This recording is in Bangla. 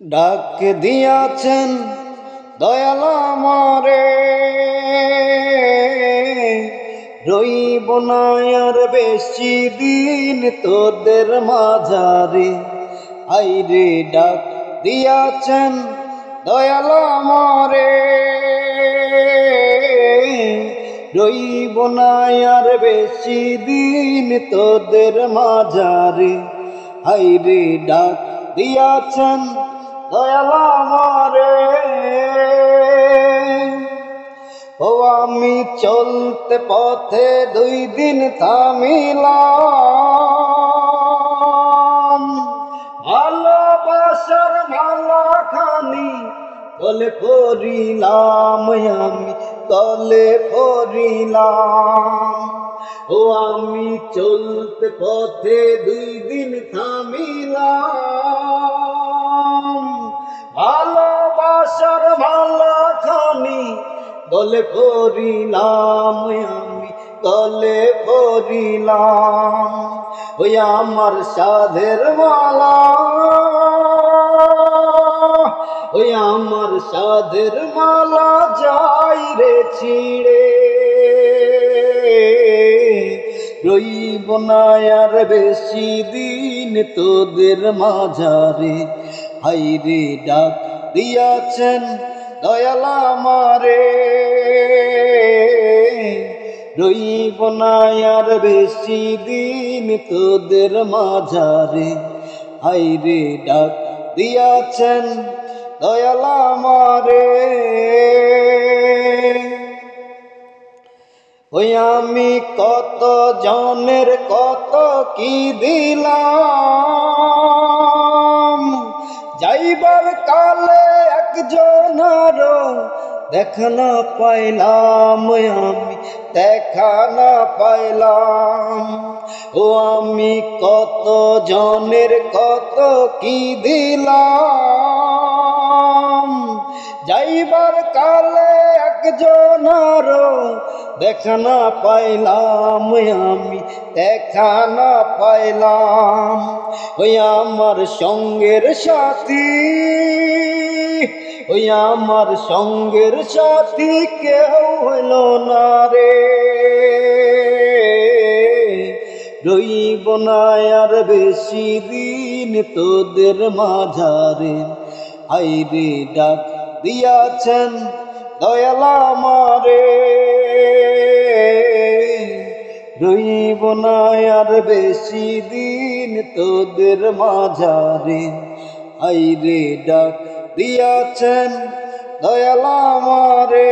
ডাক দিয়াছেন দয়াল আমারে, রইব না আর বেশি দিন তোদের মাঝারে। আইরে ডাক দিয়াছেন দয়াল আমারে, রইব না আর বেশি দিন তোদের মাঝারে। আইরে ডাক দিয়াছেন দয়াল আমারে, ও আমি চলতে পথে 2 দিন থামিলাম, ভালোবাসার মালাখানি গলে পড়িলাম, আমি গলে পড়িলাম। ও আমি চলতে পথে 2 দিন থামিলাম, ভালোবাসার মালাখানি গলে পড়িলাম, আমি গলে পড়িলাম। ওই আমার সাধের মালা, ওই আমার সাধের মালা যাই রে ছিড়ে, রইব না আর বেশি দিন তোদের মাঝারে। হাইরে ডাক দিয়াছেন দয়াল আমারে, রইব না আর বেশি দিন তোদের মাঝারে। হাইরে ডাক দিয়াছেন দয়াল আমারে, ওই আমি কত জনের কত কি দিলাম, যাইবার কালে একজনের দেখা না পাইলাম, আমি দেখা না পাইলাম। ও আমি কত জনের কত কি দিলাম, যাইবার কালে একজনের দেখা না পাইলাম, আমি দেখা না পাইলাম। ওই আমার সঙ্গের সাথী, ওই আমার সঙ্গের সাথী কেউ হইল না রে, রইব না আর বেশি দিন তোদের মাঝারে। আইরে ডাক দিয়াছেন দয়াল আমারে, রইব না আর বেশি দিন তোদের মাঝারে। আইরে ডাক দিয়াছেন দয়াল আমারে।